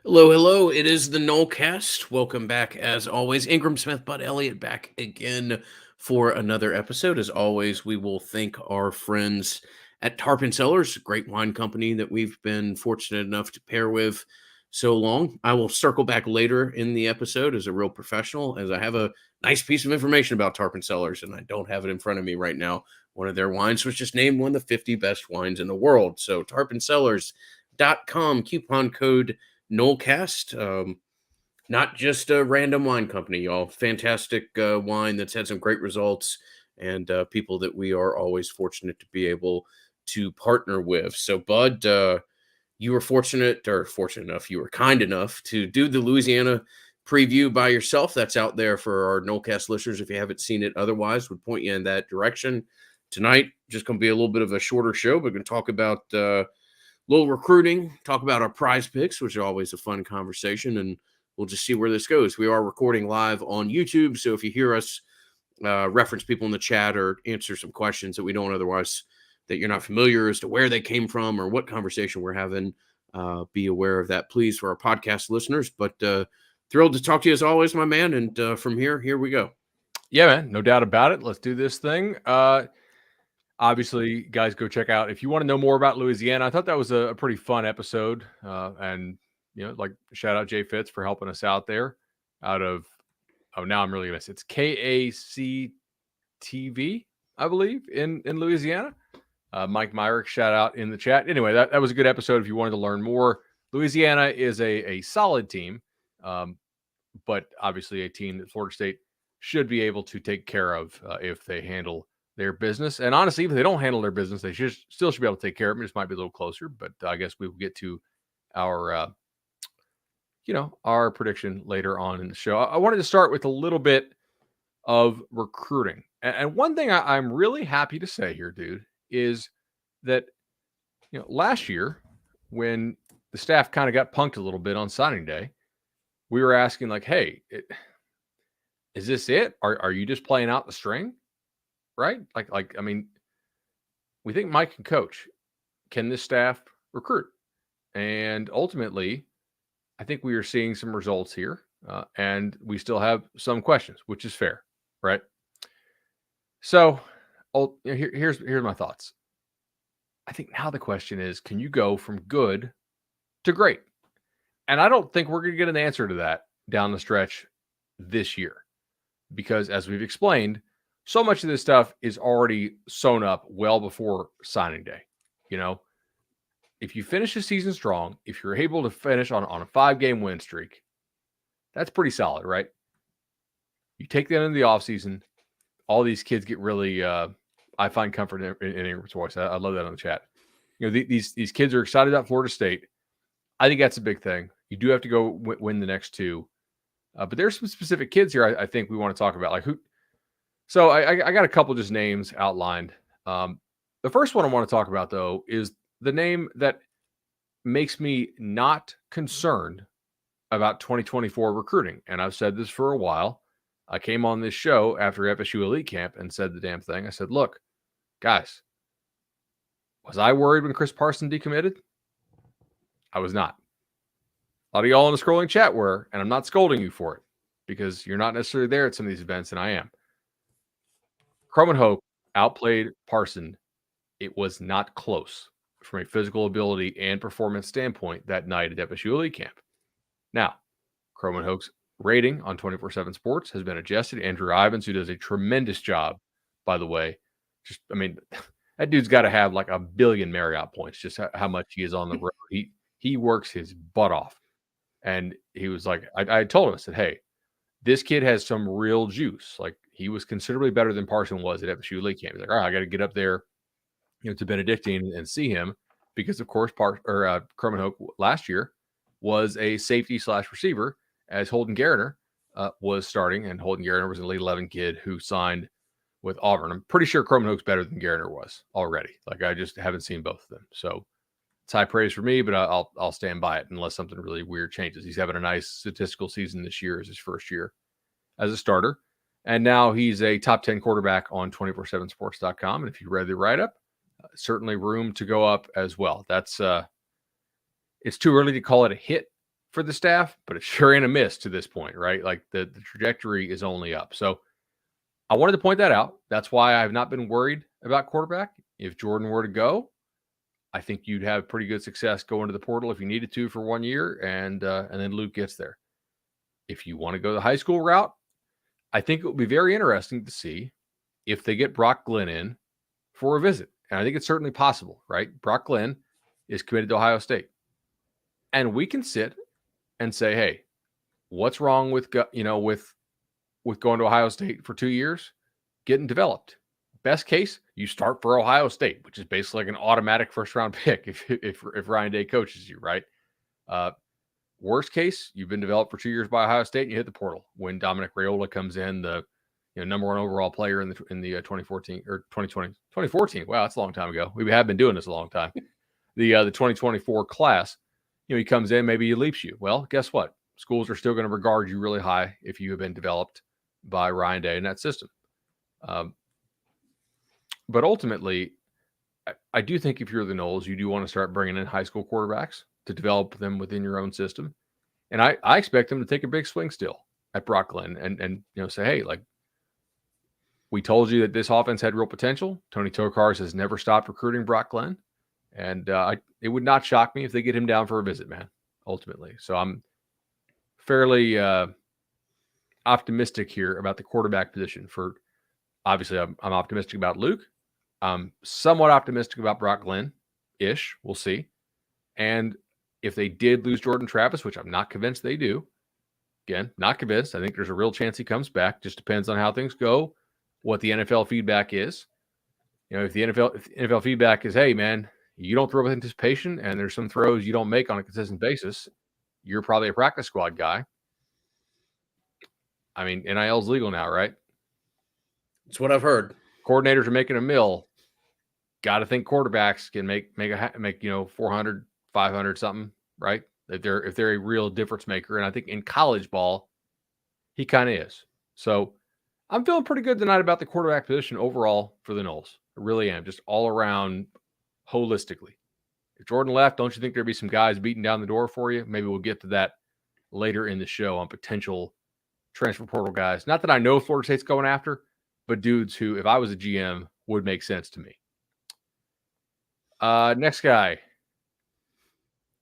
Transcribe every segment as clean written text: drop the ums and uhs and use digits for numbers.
Hello, hello. It is the Nolecast. Welcome back, as always. Ingram Smith, Bud Elliott, back again for another episode. As always, we will thank our friends at Tarpon Cellars, a great wine company that we've been fortunate enough to pair with so long. I will circle back later in the episode as a real professional, as I have a nice piece of information about Tarpon Cellars, and I don't have it in front of me right now. One of their wines was just named one of the 50 best wines in the world. So, tarponcellars.com, coupon code Nolecast, not just a random wine company, y'all. Fantastic wine that's had some great results and people that we are always fortunate to be able to partner with. So, Bud, you were fortunate enough, you were kind enough to do the Louisiana preview by yourself. That's out there for our Nolecast listeners. If you haven't seen it otherwise, would point you in that direction. Tonight, just going to be a little bit of a shorter show, but we're going to talk about little recruiting, talk about our prize picks, which are always a fun conversation, and we'll just see where this goes. We are recording live on YouTube, so if you hear us reference people in the chat or answer some questions that we don't otherwise, that you're not familiar as to where they came from or what conversation we're having, be aware of that, please, for our podcast listeners. But thrilled to talk to you as always, my man, and from here we go. Yeah, man, no doubt about it. Let's do this thing. Obviously, guys, go check out if you want to know more about Louisiana. I thought that was a pretty fun episode, and like shout out Jay Fitz for helping us out there. Now I'm really gonna say it's KACTV, I believe, in Louisiana. Mike Myrick, shout out in the chat. Anyway, that was a good episode. If you wanted to learn more, Louisiana is a solid team, but obviously a team that Florida State should be able to take care of if they handle their business. And honestly, if they don't handle their business, they still should be able to take care of them. It just might be a little closer, but I guess we will get to our, our prediction later on in the show. I wanted to start with a little bit of recruiting. And one thing I'm really happy to say here, dude, is that, last year when the staff kind of got punked a little bit on signing day, we were asking like, hey, is this it? Are you just playing out the string? Right? I mean, we think Mike can coach. Can this staff recruit? And ultimately, I think we are seeing some results here, and we still have some questions, which is fair, right? So, here's my thoughts. I think now the question is, can you go from good to great? And I don't think we're going to get an answer to that down the stretch this year, because as we've explained, so much of this stuff is already sewn up well before signing day. If you finish the season strong, if you're able to finish on a 5-game win streak, that's pretty solid, right? You take that into the offseason, all these kids get really, I find comfort in Ingram's voice. I love that on the chat. These kids are excited about Florida State. I think that's a big thing. You do have to go win the next two. But there's some specific kids here I think we want to talk about. Like who? So I got a couple just names outlined. The first one I want to talk about, though, is the name that makes me not concerned about 2024 recruiting. And I've said this for a while. I came on this show after FSU Elite Camp and said the damn thing. I said, look, guys, was I worried when Chris Parson decommitted? I was not. A lot of y'all in the scrolling chat were, and I'm not scolding you for it because you're not necessarily there at some of these events, and I am. Croman Hoke outplayed Parson. It was not close from a physical ability and performance standpoint that night at FSU Elite Camp. Now, Croman Hoke's rating on 24/7 Sports has been adjusted. Andrew Ivins, who does a tremendous job, by the way, that dude's got to have like 1 billion Marriott points, just how much he is on the road. He works his butt off. And he was like, I told him, I said, hey, this kid has some real juice. Like he was considerably better than Parson was at FSU Elite Camp. He's like, all right, I got to get up there, to Benedictine and see him because, of course, Croman Hoke last year was a safety / receiver as Holden Garriner was starting, and Holden Garriner was an Elite 11 kid who signed with Auburn. I'm pretty sure Croman Hoke's better than Garriner was already. Like I just haven't seen both of them. So it's high praise for me, but I'll stand by it unless something really weird changes. He's having a nice statistical season this year as his first year as a starter. And now he's a top 10 quarterback on 247sports.com. And if you read the write-up, certainly room to go up as well. That's it's too early to call it a hit for the staff, but it sure ain't a miss to this point, right? Like the trajectory is only up. So I wanted to point that out. That's why I've not been worried about quarterback. If Jordan were to go, I think you'd have pretty good success going to the portal if you needed to for 1 year, and then Luke gets there. If you want to go the high school route, I think it will be very interesting to see if they get Brock Glenn in for a visit. And I think it's certainly possible, right? Brock Glenn is committed to Ohio State. And we can sit and say, hey, what's wrong with going to Ohio State for 2 years? Getting developed. Best case, you start for Ohio State, which is basically like an automatic first-round pick if Ryan Day coaches you, right? Worst case, you've been developed for 2 years by Ohio State and you hit the portal when Dominic Raiola comes in, the number one overall player in the 2014 or 2020, 2014. Wow, that's a long time ago. We have been doing this a long time. The 2024 class, he comes in, maybe he leaps you. Well, guess what? Schools are still going to regard you really high if you have been developed by Ryan Day in that system. But ultimately, I do think if you're the Noles, you do want to start bringing in high school quarterbacks to develop them within your own system. And I expect them to take a big swing still at Brock Glenn and say, hey, like, we told you that this offense had real potential. Tony Tokars has never stopped recruiting Brock Glenn. And it would not shock me if they get him down for a visit, man, ultimately. So I'm fairly optimistic here about the quarterback position. Obviously, I'm optimistic about Luke. I'm somewhat optimistic about Brock Glenn-ish. We'll see. And if they did lose Jordan Travis, which I'm not convinced they do, again, not convinced. I think there's a real chance he comes back. Just depends on how things go, what the NFL feedback is. If the NFL feedback is, hey, man, you don't throw with anticipation and there's some throws you don't make on a consistent basis, you're probably a practice squad guy. I mean, NIL is legal now, right? That's what I've heard. Coordinators are making a mill. Got to think quarterbacks can make 400, 500 something, right? If they're a real difference maker. And I think in college ball, he kind of is. So I'm feeling pretty good tonight about the quarterback position overall for the Noles. I really am, just all around holistically. If Jordan left, don't you think there'd be some guys beating down the door for you? Maybe we'll get to that later in the show on potential transfer portal guys. Not that I know Florida State's going after, but dudes who, if I was a GM, would make sense to me. Next guy.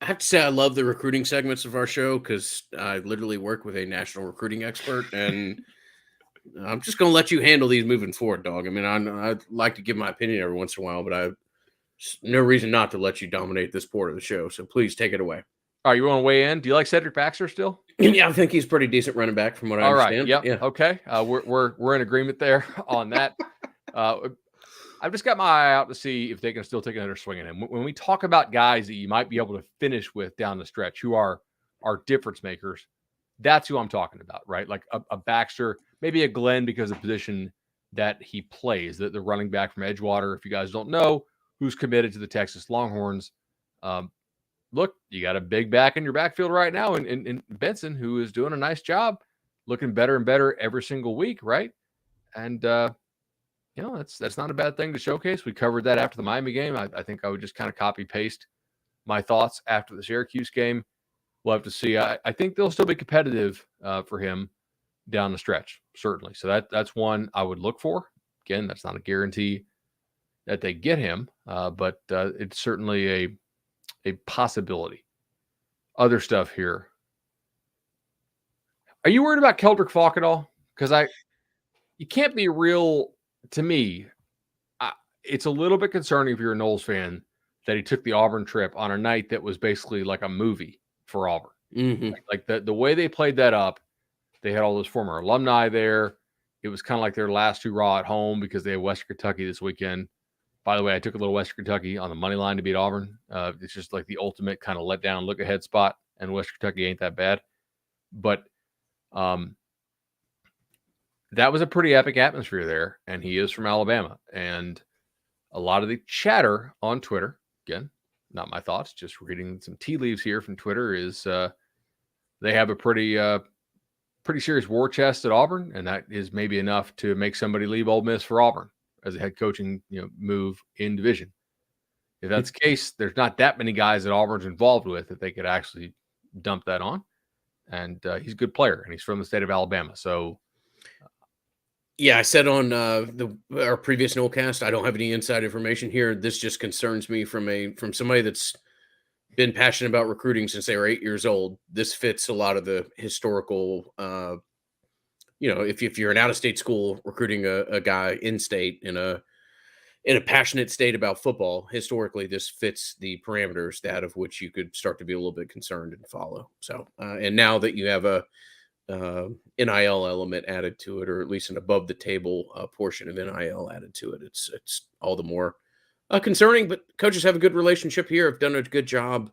I have to say I love the recruiting segments of our show because I literally work with a national recruiting expert, and I'm just going to let you handle these moving forward, dog. I mean, I'd like to give my opinion every once in a while, but I've no reason not to let you dominate this part of the show, so please take it away. All right, you want to weigh in? Do you like Cedric Baxter still? Yeah, I think he's pretty decent running back from what I understand. All right, yeah. Okay. We're in agreement there on that. I've just got my eye out to see if they can still take another swing at him. When we talk about guys that you might be able to finish with down the stretch who are difference makers, that's who I'm talking about, right? Like a Baxter, maybe a Glenn because of the position that he plays, the running back from Edgewater. If you guys don't know who's committed to the Texas Longhorns, look, you got a big back in your backfield right now in Benson, who is doing a nice job, looking better and better every single week, right? And that's not a bad thing to showcase. We covered that after the Miami game. I think I would just kind of copy paste my thoughts after the Syracuse game. We'll have to see. I think they'll still be competitive for him down the stretch, certainly. So that's one I would look for. Again, that's not a guarantee that they get him, but it's certainly a possibility. Other stuff here. Are you worried about Keldrick Falk at all? Because you can't be real. To me, it's a little bit concerning if you're a Noles fan that he took the Auburn trip on a night that was basically like a movie for Auburn. Mm-hmm. Like the way they played that up, they had all those former alumni there. It was kind of like their last hurrah at home because they have Western Kentucky this weekend. By the way, I took a little Western Kentucky on the money line to beat Auburn. It's just like the ultimate kind of let down, look ahead spot, and Western Kentucky ain't that bad. But that was a pretty epic atmosphere there, and he is from Alabama. And a lot of the chatter on Twitter, again, not my thoughts, just reading some tea leaves here from Twitter, is they have a pretty serious war chest at Auburn, and that is maybe enough to make somebody leave Ole Miss for Auburn as a head coaching move in division. If that's the case, there's not that many guys that Auburn's involved with that they could actually dumped that on. And he's a good player, and he's from the state of Alabama. So, yeah, I said on our previous Nolecast, I don't have any inside information here. This just concerns me from somebody that's been passionate about recruiting since they were 8 years old. This fits a lot of the historical. If you're an out-of-state school recruiting a guy in state in a passionate state about football, historically, this fits the parameters that of which you could start to be a little bit concerned and follow. So, and now that you have a NIL element added to it, or at least an above the table portion of NIL added to it, it's all the more concerning. But coaches have a good relationship here. Have done a good job.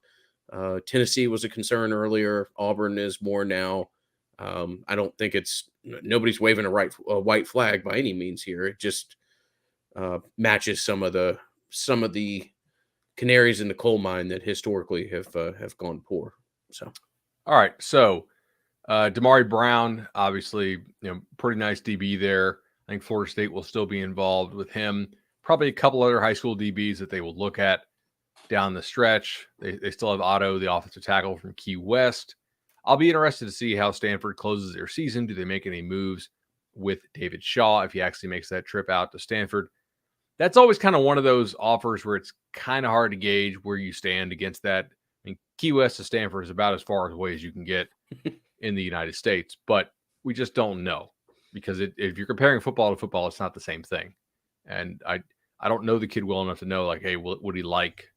Tennessee was a concern earlier. Auburn is more now. I don't think nobody's waving a white flag by any means here. It just matches some of the canaries in the coal mine that historically have gone poor. So, all right, so. Damari Brown, obviously, pretty nice DB there. I think Florida State will still be involved with him. Probably a couple other high school DBs that they will look at down the stretch. They still have Otto, the offensive tackle from Key West. I'll be interested to see how Stanford closes their season. Do they make any moves with David Shaw if he actually makes that trip out to Stanford? That's always kind of one of those offers where it's kind of hard to gauge where you stand against that. I mean, Key West to Stanford is about as far away as you can get in the United States, but we just don't know because if you're comparing football to football, it's not the same thing. And I don't know the kid well enough to know, like, hey, would he like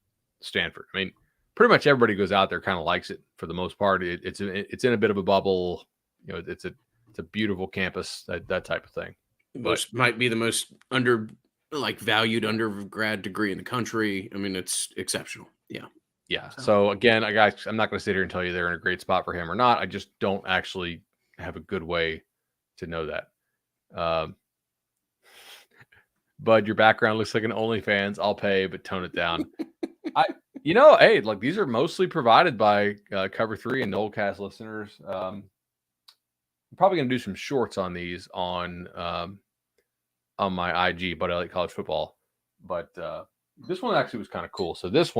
Stanford? I mean, pretty much everybody goes out there kind of likes it for the most part. It's in a bit of a bubble. It's a beautiful campus, that type of thing. Might be the most valued undergrad degree in the country. I mean, it's exceptional. Yeah. Yeah. So again, I'm not going to sit here and tell you they're in a great spot for him or not. I just don't actually have a good way to know that. Bud, your background looks like an OnlyFans. I'll pay, but tone it down. Hey, like these are mostly provided by Cover 3 and Nolecast listeners. I'm probably going to do some shorts on these on my IG, Bud Elliott College Football. But this one actually was kind of cool. So this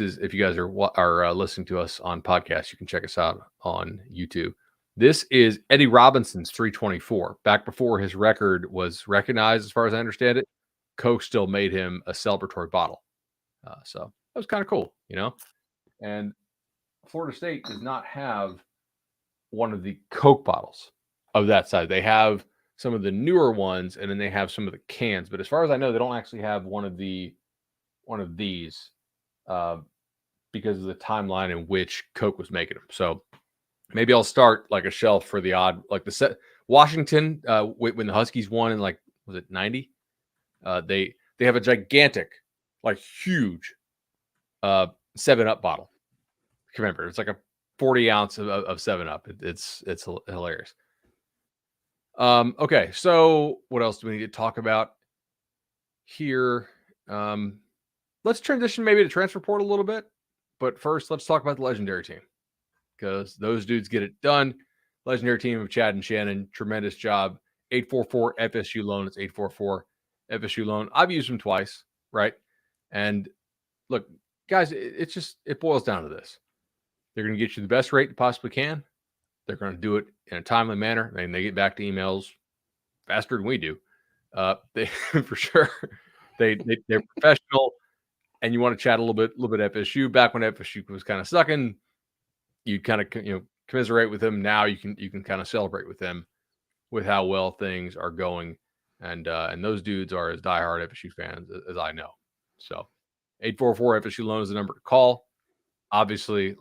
is, if you guys are listening to us on podcasts, you can check us out on YouTube. This is Eddie Robinson's 324. Back before his record was recognized, as far as I understand it, Coke still made him a celebratory bottle. So that was kind of cool, And Florida State does not have one of the Coke bottles of that size. They have some of the newer ones, and then they have some of the cans. But as far as I know, they don't actually have one of these. Because of the timeline in which Coke was making them. So maybe I'll start like a shelf for the odd, like the set Washington, when the Huskies won in was it 90? They have a gigantic, huge 7-Up bottle. Remember, it's like a 40 ounce of 7-Up. It's hilarious. Okay. So what else do we need to talk about here? Let's transition maybe to transfer portal a little bit, but first let's talk about the legendary team because those dudes get it done. Legendary team of Chad and Shannon, tremendous job. 844 FSU loan. It's 844 FSU loan. I've used them twice, right? And look, guys, it boils down to this. They're going to get you the best rate they possibly can. They're going to do it in a timely manner, and they get back to emails faster than we do. They for sure. They're professional. And you want to chat a little bit FSU. Back when FSU was kind of sucking, you kind of commiserate with them. Now you can kind of celebrate with them with how well things are going, and those dudes are as diehard FSU fans as I know. So 844 FSU loan is the number to call. Obviously,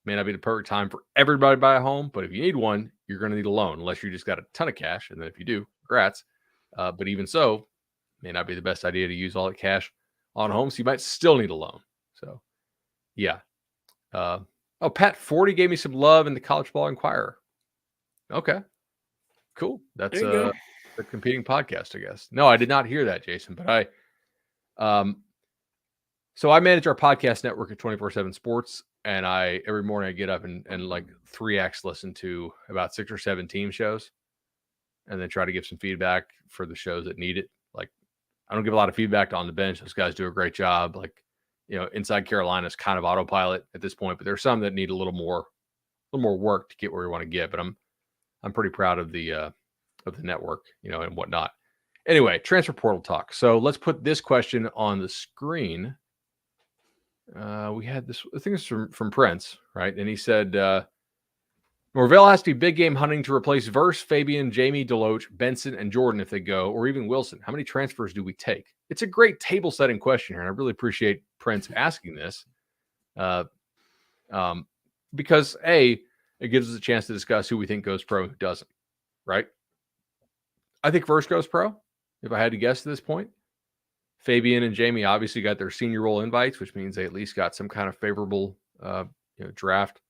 may not be the perfect time for everybody to buy a home, but if you need one, you're going to need a loan unless you just got a ton of cash, and then if you do, congrats. But even so, may not be the best idea to use all that cash on home, so you might still need a loan. So, yeah. Pat 40 gave me some love in the College Ball Inquirer. Okay, cool. That's a competing podcast, I guess. No, I did not hear that, Jason. But so I manage our podcast network at 24/7 Sports, and every morning I get up and 3x listen to about 6 or 7 team shows, and then try to give some feedback for the shows that need it. I don't give a lot of feedback on the bench. Those guys do a great job. inside Carolina is kind of autopilot at this point, but there's some that need a little more work to get where we want to get. But I'm pretty proud of the network, and whatnot. Anyway, transfer portal talk. So let's put this question on the screen. We had this, I think it's from Prince, right? And he said, Norvell has to be big game hunting to replace Verse, Fabian, Jamie, Deloach, Benson, and Jordan if they go, or even Wilson. How many transfers do we take? It's a great table setting question here, and I really appreciate Prince asking this. Because A, it gives us a chance to discuss who we think goes pro and who doesn't, right? I think Verse goes pro, if I had to guess at this point. Fabian and Jamie obviously got their senior role invites, which means they at least got some kind of favorable draft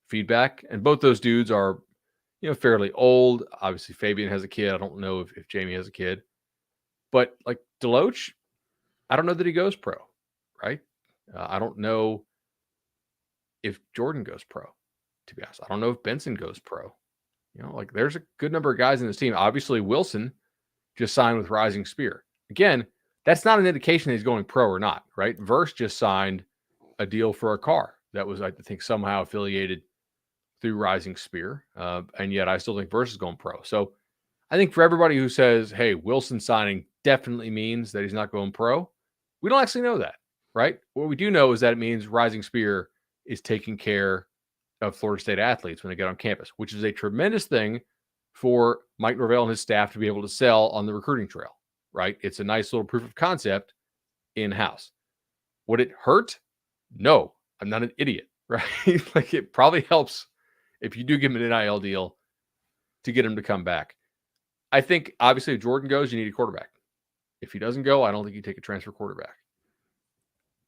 feedback. And both those dudes are, fairly old. Obviously, Fabian has a kid. I don't know if Jamie has a kid. But like Deloach, I don't know that he goes pro, right? I don't know if Jordan goes pro, to be honest. I don't know if Benson goes pro. There's a good number of guys in this team. Obviously, Wilson just signed with Rising Spear. Again, that's not an indication that he's going pro or not, right? Verse just signed a deal for a car that was, I think, somehow affiliated through Rising Spear. And yet I still think Verse is going pro. So I think for everybody who says, hey, Wilson signing definitely means that he's not going pro, we don't actually know that, right? What we do know is that it means Rising Spear is taking care of Florida State athletes when they get on campus, which is a tremendous thing for Mike Norvell and his staff to be able to sell on the recruiting trail, right? It's a nice little proof of concept in-house. Would it hurt? No, I'm not an idiot, right? It probably helps if you do give him an NIL deal to get him to come back. I think, obviously, if Jordan goes, you need a quarterback. If he doesn't go, I don't think you take a transfer quarterback.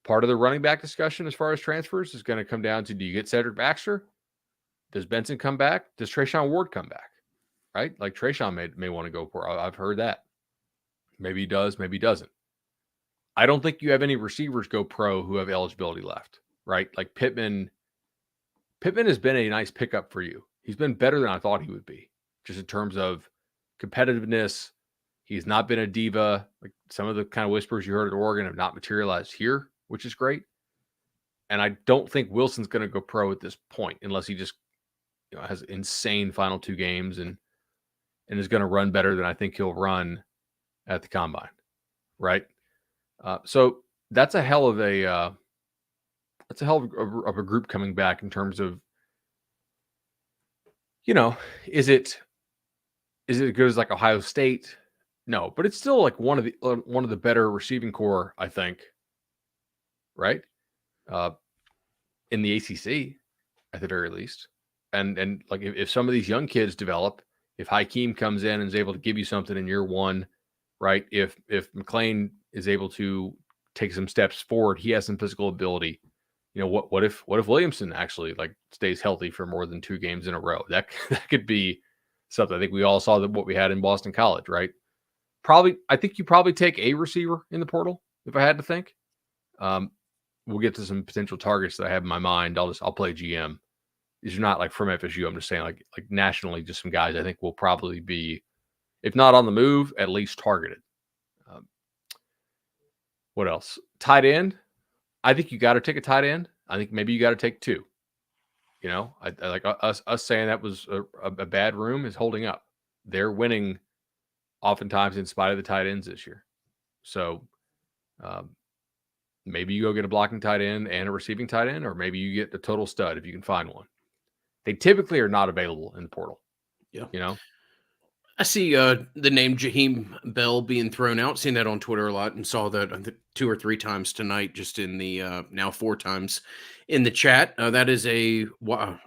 Part of the running back discussion as far as transfers is going to come down to, do you get Cedric Baxter? Does Benson come back? Does Trayshawn Ward come back? Right? Like Trayshawn may want to go pro. I've heard that. Maybe he does, maybe he doesn't. I don't think you have any receivers go pro who have eligibility left, right? Like Pittman has been a nice pickup for you. He's been better than I thought he would be, just in terms of competitiveness. He's not been a diva. Like some of the kind of whispers you heard at Oregon have not materialized here, which is great. And I don't think Wilson's going to go pro at this point unless he just has insane final 2 games and is going to run better than I think he'll run at the combine, right? So that's a hell of a group coming back in terms of, is it as good as like Ohio State? No, but it's still like one of the better receiving core, I think, right? In the ACC, at the very least. And like if some of these young kids develop, if Hakeem comes in and is able to give you something in year 1, right? If McLean is able to take some steps forward, he has some physical ability. What if Williamson actually like stays healthy for more than 2 games in a row? That could be something. I think we all saw what we had in Boston College, right? I think you probably take a receiver in the portal if I had to think. We'll get to some potential targets that I have in my mind. I'll play GM. These are not like from FSU. I'm just saying like nationally, just some guys I think will probably be, if not on the move, at least targeted. What else? Tight end. I think you got to take a tight end. I think maybe you got to take 2. I like us saying that was a bad room is holding up. They're winning oftentimes in spite of the tight ends this year. So maybe you go get a blocking tight end and a receiving tight end, or maybe you get a total stud if you can find one. They typically are not available in the portal. Yeah. I see the name Jaheim Bell being thrown out. Seen that on Twitter a lot and saw that 2 or 3 times tonight, just in the now 4 times in the chat. That is a wide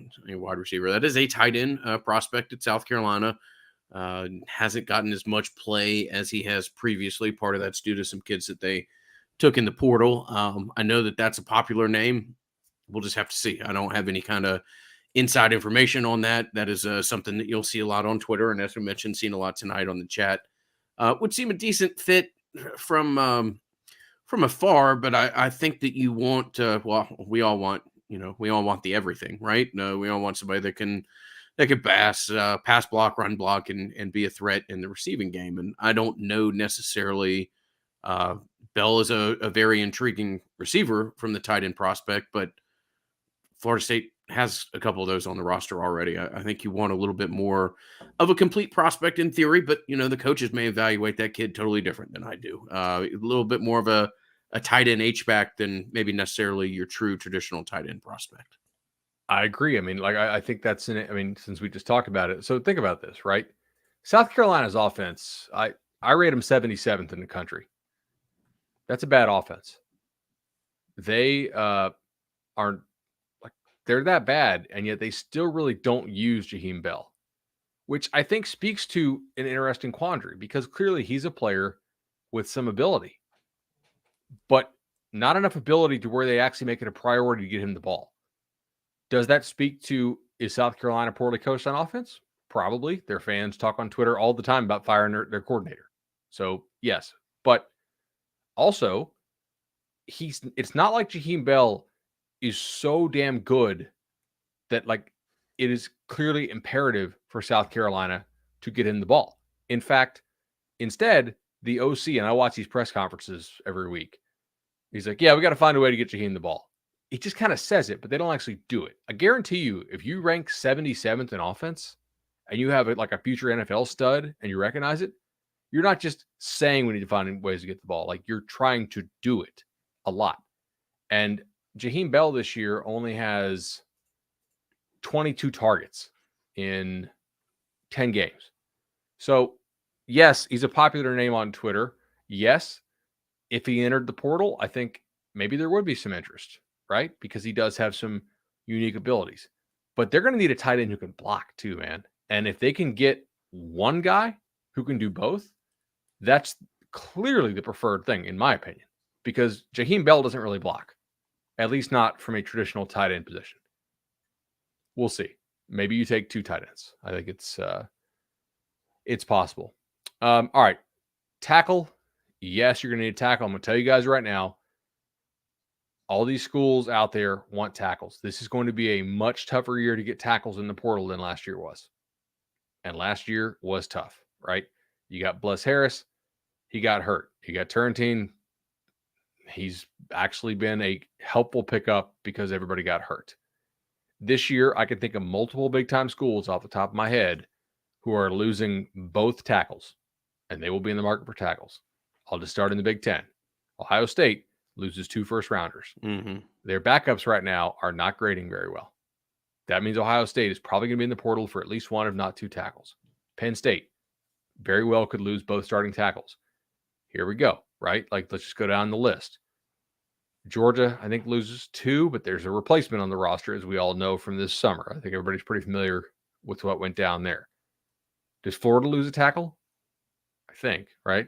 receiver. That is a tight end prospect at South Carolina. Hasn't gotten as much play as he has previously. Part of that's due to some kids that they took in the portal. I know that that's a popular name. We'll just have to see. I don't have any kind of inside information on that. That is something that you'll see a lot on Twitter, and as we mentioned, seen a lot tonight on the chat. Would seem a decent fit from afar, but I think that you want we all want the everything, right? No, we all want somebody that can pass block, run block, and be a threat in the receiving game. And I don't know necessarily Bell is a very intriguing receiver from the tight end prospect, but Florida State has a couple of those on the roster already. I think you want a little bit more of a complete prospect in theory, but the coaches may evaluate that kid totally different than I do. A little bit more of a tight end H-back than maybe necessarily your true traditional tight end prospect. I agree. I mean, like I think that's in it. I mean, since we just talked about it, so think about this, right? South Carolina's offense, I rate them 77th in the country. That's a bad offense. They aren't like they're that bad, and yet they still really don't use Jaheim Bell, which I think speaks to an interesting quandary because clearly he's a player with some ability, but not enough ability to where they actually make it a priority to get him the ball. Does that speak to, is South Carolina poorly coached on offense? Probably. Their fans talk on Twitter all the time about firing their coordinator. So yes, but also it's not like Jaheim Bell is so damn good that like it is clearly imperative for South Carolina to get him the ball. In fact, instead, the OC, and I watch these press conferences every week, he's like, yeah, we got to find a way to get Jaheim the ball. He just kind of says it, but they don't actually do it. I guarantee you, if you rank 77th in offense and you have like a future NFL stud and you recognize it, you're not just saying we need to find ways to get the ball. Like you're trying to do it a lot. And Jaheim Bell this year only has 22 targets in 10 games. So, yes, he's a popular name on Twitter. Yes, if he entered the portal, I think maybe there would be some interest, right? Because he does have some unique abilities. But they're going to need a tight end who can block too, man. And if they can get one guy who can do both, that's clearly the preferred thing, in my opinion, because Jaheim Bell doesn't really block, at least not from a traditional tight end position. We'll see. Maybe you take two tight ends. I think it's possible. All right. Tackle. Yes, you're going to need a tackle. I'm going to tell you guys right now, all these schools out there want tackles. This is going to be a much tougher year to get tackles in the portal than last year was. And last year was tough, right? You got Bless Harris. He got hurt. You got Turrentine. He's actually been a helpful pickup because everybody got hurt. This year, I can think of multiple big-time schools off the top of my head who are losing both tackles, and they will be in the market for tackles. I'll just start in the Big Ten. Ohio State loses 2 first-rounders. Mm-hmm. Their backups right now are not grading very well. That means Ohio State is probably going to be in the portal for at least one, if not 2 tackles. Penn State very well could lose both starting tackles. Here we go, right? Like, let's just go down the list. Georgia, I think, loses 2, but there's a replacement on the roster, as we all know from this summer. I think everybody's pretty familiar with what went down there. Does Florida lose a tackle? I think, right?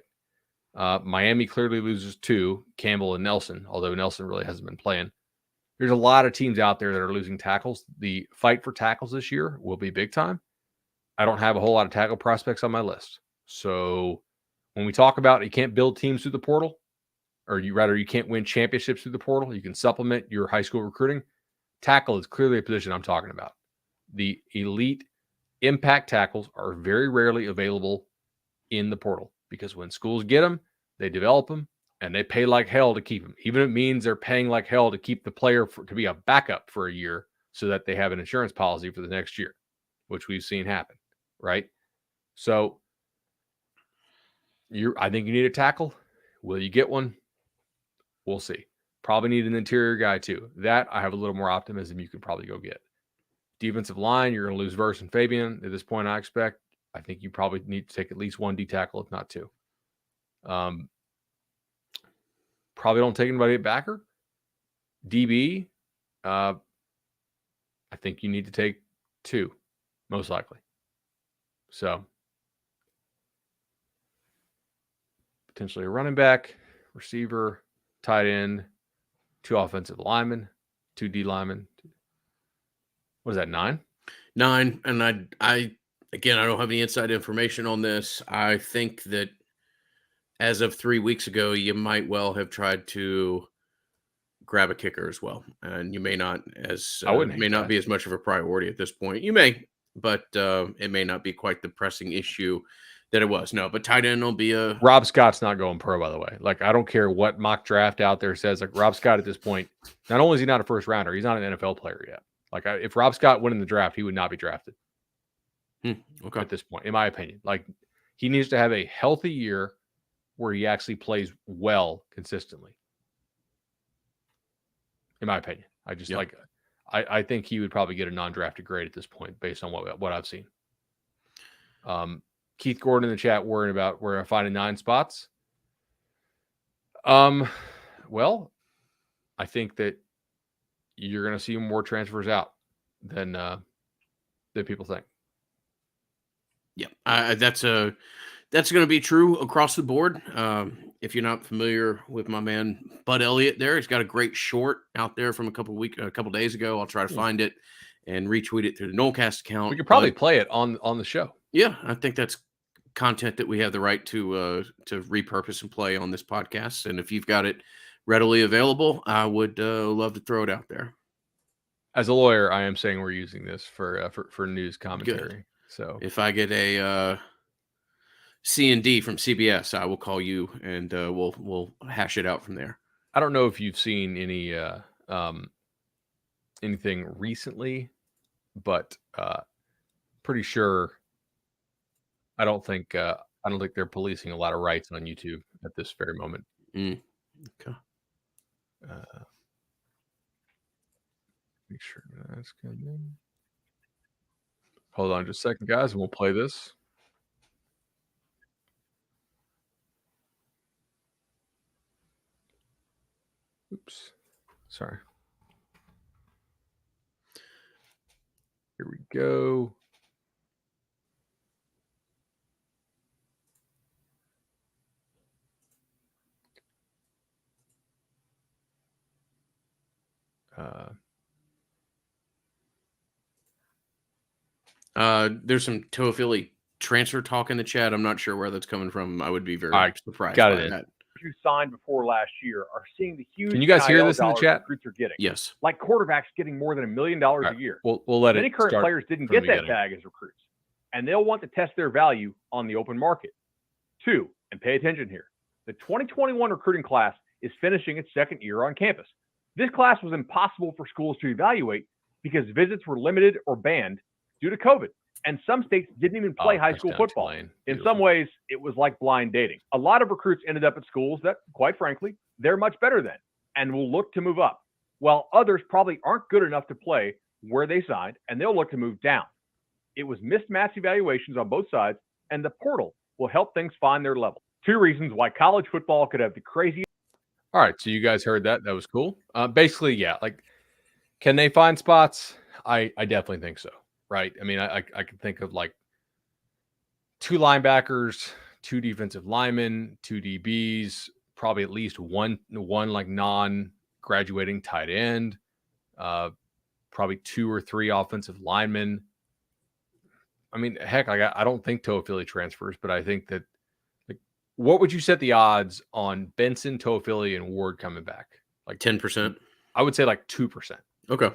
Miami clearly loses 2, Campbell and Nelson, although Nelson really hasn't been playing. There's a lot of teams out there that are losing tackles. The fight for tackles this year will be big time. I don't have a whole lot of tackle prospects on my list. So when we talk about you can't build teams through the portal, or you can't win championships through the portal, you can supplement your high school recruiting. Tackle is clearly a position I'm talking about. The elite impact tackles are very rarely available in the portal because when schools get them, they develop them, and they pay like hell to keep them. Even if it means they're paying like hell to keep the player to be a backup for a year so that they have an insurance policy for the next year, which we've seen happen, right? So I think you need a tackle. Will you get one? We'll see. Probably need an interior guy too. That I have a little more optimism you could probably go get. Defensive line, you're going to lose Verse and Fabian at this point, I expect. I think you probably need to take at least 1 D tackle, if not 2. Probably don't take anybody at backer. DB, I think you need to take 2, most likely. So, potentially a running back, receiver, tight end, 2 offensive linemen, 2 D linemen. What is that, 9? 9. And I again, I don't have any inside information on this. I think that as of 3 weeks ago, you might well have tried to grab a kicker as well, and you may not be as much of a priority at this point. You may, but it may not be quite the pressing issue that it was. No, but tight end will be a Rob Scott's not going pro, by the way. Like, I don't care what mock draft out there says. Like, Rob Scott at this point, not only is he not a first rounder, he's not an NFL player yet. Like, if Rob Scott went in the draft, he would not be drafted. Okay. At this point, in my opinion. Like, he needs to have a healthy year where he actually plays well consistently. In my opinion. I just I think he would probably get a non-drafted grade at this point based on what I've seen. Keith Gordon in the chat worrying about where I find 9 spots. Well, I think that you're going to see more transfers out than people think. Yeah, that's going to be true across the board. If you're not familiar with my man Bud Elliott, he's got a great short out there from a couple days ago. I'll try to find it and retweet it through the Nolecast account. We could probably play it on the show. Yeah, I think that's content that we have the right to repurpose and play on this podcast. And if you've got it readily available, I would love to throw it out there. As a lawyer, I am saying we're using this for news commentary. Good. So if I get a C&D from CBS, I will call you and we'll hash it out from there. I don't know if you've seen any anything recently, but pretty sure I don't think they're policing a lot of rights on YouTube at this very moment. Okay. Make sure that's good. Hold on just a second, guys, and we'll play this. Oops. Sorry. Here we go. There's some Toa-Philly transfer talk in the chat. I'm not sure where that's coming from. I would be very surprised by that. Who signed before last year are seeing the huge. Can you guys hear this in the chat? Recruits are getting. Yes. Like quarterbacks getting more than $1 million a year. We'll let Many current players didn't get that bag as recruits, and they'll want to test their value on the open market. 2, and pay attention here. The 2021 recruiting class is finishing its second year on campus. This class was impossible for schools to evaluate because visits were limited or banned due to COVID. And some states didn't even play high school football. In some ways, it was like blind dating. A lot of recruits ended up at schools that, quite frankly, they're much better than and will look to move up, while others probably aren't good enough to play where they signed, and they'll look to move down. It was mismatched evaluations on both sides, and the portal will help things find their level. 2 reasons why college football could have the craziest. All right, so you guys heard that. That was cool. Basically, yeah, like, can they find spots? I definitely think so. Right. I mean, I can think of like 2 linebackers, 2 defensive linemen, 2 DBs, probably at least one like non-graduating tight end, probably 2 or 3 offensive linemen. I mean, heck, I don't think Toa-Philly transfers, but I think that, like, what would you set the odds on Benson, Toa-Philly, and Ward coming back? Like 10%. I would say like 2%. Okay.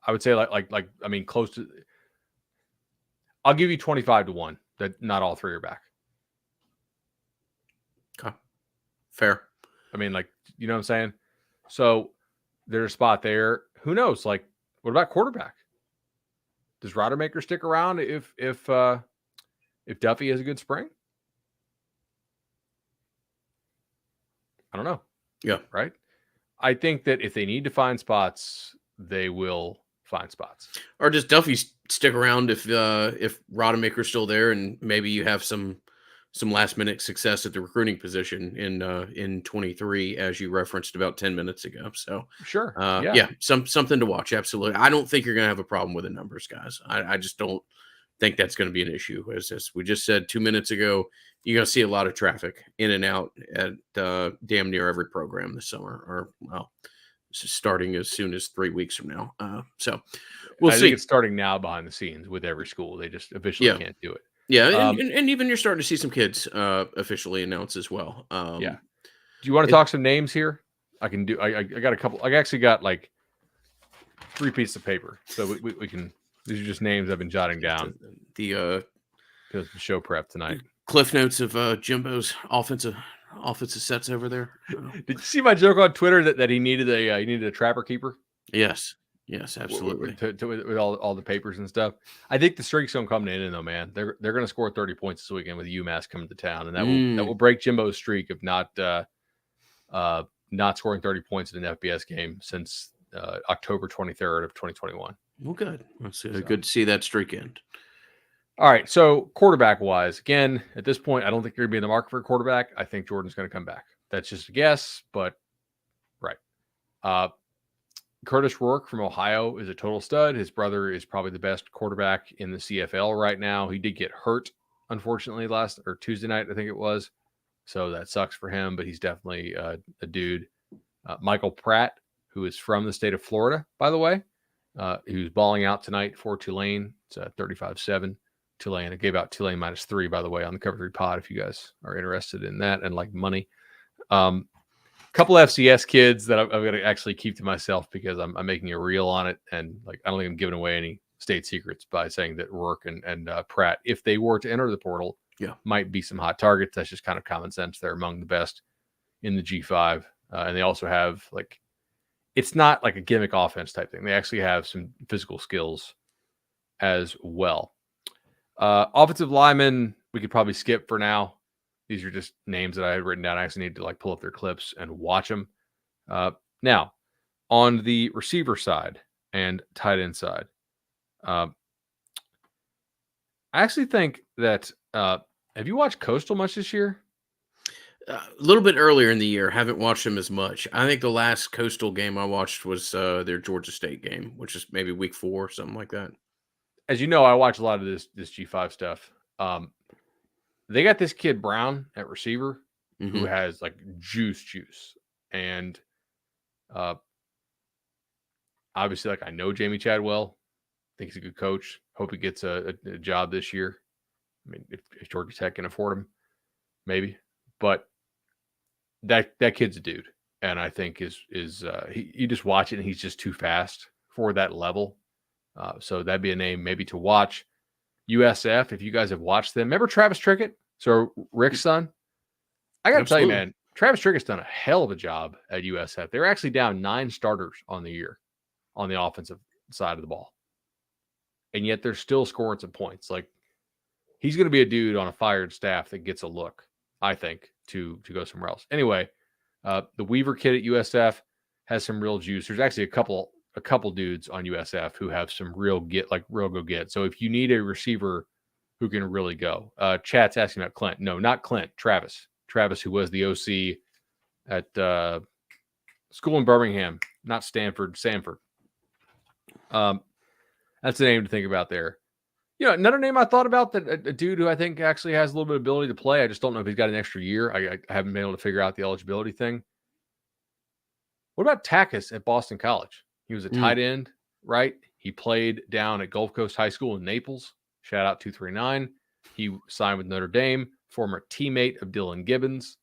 I would say like I mean, close to. I'll give you 25-1 that not all 3 are back. Okay. Fair. I mean, like, you know what I'm saying? So there's a spot there. Who knows? Like, what about quarterback? Does Rodemaker stick around if Duffy has a good spring? I don't know. Yeah. Right? I think that if they need to find spots, they will find spots. Or does Duffy stick around if Rodemaker's still there and maybe you have some last minute success at the recruiting position in 23, as you referenced about 10 minutes ago. So sure. Something to watch. Absolutely. I don't think you're going to have a problem with the numbers, guys. I just don't think that's going to be an issue. As we just said 2 minutes ago, you're going to see a lot of traffic in and out at damn near every program this summer, or well, starting as soon as 3 weeks from now. So we'll see. I think it's starting now behind the scenes with every school. They just officially can't do it. Yeah, and even you're starting to see some kids officially announce as well. Yeah. Do you want to talk some names here? I can do. I got a couple. I actually got like 3 pieces of paper, so we can. These are just names I've been jotting down. The show prep tonight. Cliff notes of Jimbo's offensive sets over there. Did you see my joke on Twitter that he needed a trapper keeper? Yes, absolutely. With all the papers and stuff. I think the streak's gonna come to an end though, man. They're gonna score 30 points this weekend with UMass coming to town, and that will break Jimbo's streak of not scoring 30 points in an FBS game since October 23rd of 2021. Well, good. That's good to see that streak end. All right, so quarterback-wise, again, at this point, I don't think you're going to be in the market for a quarterback. I think Jordan's going to come back. That's just a guess, but right. Curtis Rourke from Ohio is a total stud. His brother is probably the best quarterback in the CFL right now. He did get hurt, unfortunately, Tuesday night, I think it was. So that sucks for him, but he's definitely a dude. Michael Pratt, who is from the state of Florida, by the way, who's balling out tonight for Tulane. It's 35-7. Tulane. I gave out Tulane -3, by the way, on the Cover 3 pod if you guys are interested in that and like money. Couple FCS kids that I'm going to actually keep to myself because I'm making a reel on it, and like I don't think I'm giving away any state secrets by saying that Rourke and Pratt, if they were to enter the portal, might be some hot targets. That's just kind of common sense. They're among the best in the G5, and they also have it's not like a gimmick offense type thing. They actually have some physical skills as well. Offensive linemen, we could probably skip for now. These are just names that I had written down. I actually need to pull up their clips and watch them. Now, on the receiver side and tight end side, I actually think that have you watched Coastal much this year? A little bit earlier in the year. Haven't watched them as much. I think the last Coastal game I watched was their Georgia State game, which is maybe week 4, something like that. As you know, I watch a lot of this G5 stuff. They got this kid Brown at receiver who has juice. And obviously, I know Jamie Chadwell. Think he's a good coach. Hope he gets a job this year. I mean, if Georgia Tech can afford him, maybe. But that kid's a dude. And I think you just watch it and he's just too fast for that level. So that'd be a name maybe to watch. USF, if you guys have watched them. Remember Travis Trickett? So Rick's son? I got to tell you, man, Travis Trickett's done a hell of a job at USF. They're actually down 9 starters on the year on the offensive side of the ball. And yet they're still scoring some points. He's going to be a dude on a fired staff that gets a look, I think, to go somewhere else. Anyway, the Weaver kid at USF has some real juice. There's actually a couple dudes on USF who have some real go get. So if you need a receiver who can really go, chat's asking about Clint. No, not Clint. Travis, who was the OC at school in Birmingham, not Stanford, Sanford. That's a name to think about there. Another name I thought about that a dude who I think actually has a little bit of ability to play. I just don't know if he's got an extra year. I haven't been able to figure out the eligibility thing. What about Takis at Boston College? He was a tight end, right? He played down at Gulf Coast High School in Naples. Shout out 239. He signed with Notre Dame, former teammate of Dylan Gibbons.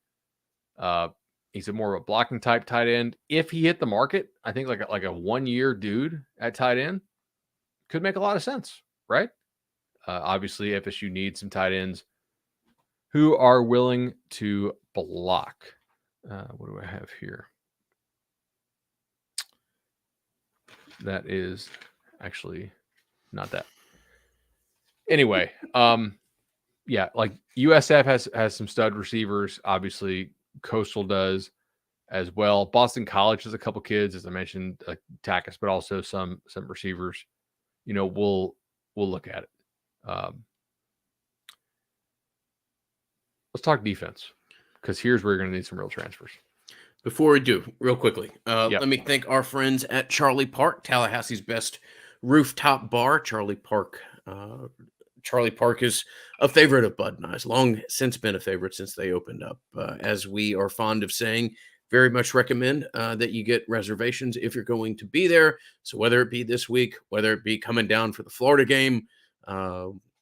He's a more of a blocking type tight end. If he hit the market, I think like a 1-year dude at tight end could make a lot of sense, right? Obviously, FSU needs some tight ends who are willing to block. What do I have here? That is actually not that. Anyway, USF has some stud receivers. Obviously, Coastal does as well. Boston College has a couple kids, as I mentioned, Takis, but also some receivers. We'll look at it. Let's talk defense, because here's where you're going to need some real transfers. Before we do, real quickly, let me thank our friends at Charlie Park, Tallahassee's best rooftop bar. Charlie Park is a favorite of Bud and I's, long since been a favorite since they opened up. As we are fond of saying, very much recommend that you get reservations if you're going to be there. So whether it be this week, whether it be coming down for the Florida game,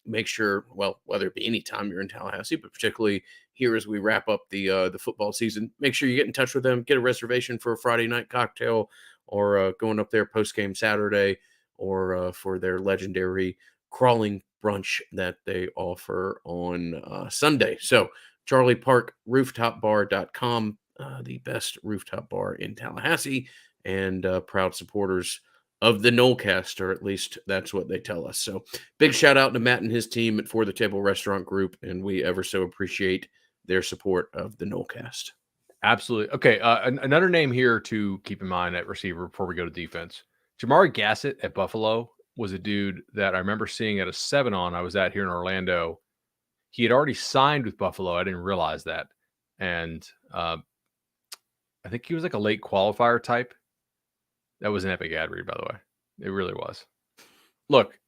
make sure, whether it be any time you're in Tallahassee, but particularly here as we wrap up the football season, make sure you get in touch with them, get a reservation for a Friday night cocktail, or going up there post-game Saturday, or for their legendary crawling brunch that they offer on Sunday. So charlieparkrooftopbar.com, the best rooftop bar in Tallahassee, and proud supporters of the Nolecast, or at least that's what they tell us. So big shout out to Matt and his team at For the Table Restaurant Group, and we ever so appreciate their support of the Nolecast. Absolutely. Okay, another name here to keep in mind at receiver before we go to defense. Jamari Gassett at Buffalo was a dude that I remember seeing at a 7-on I was at here in Orlando. He had already signed with Buffalo. I didn't realize that. And I think he was like a late qualifier type. That was an epic ad read, by the way. It really was. Look,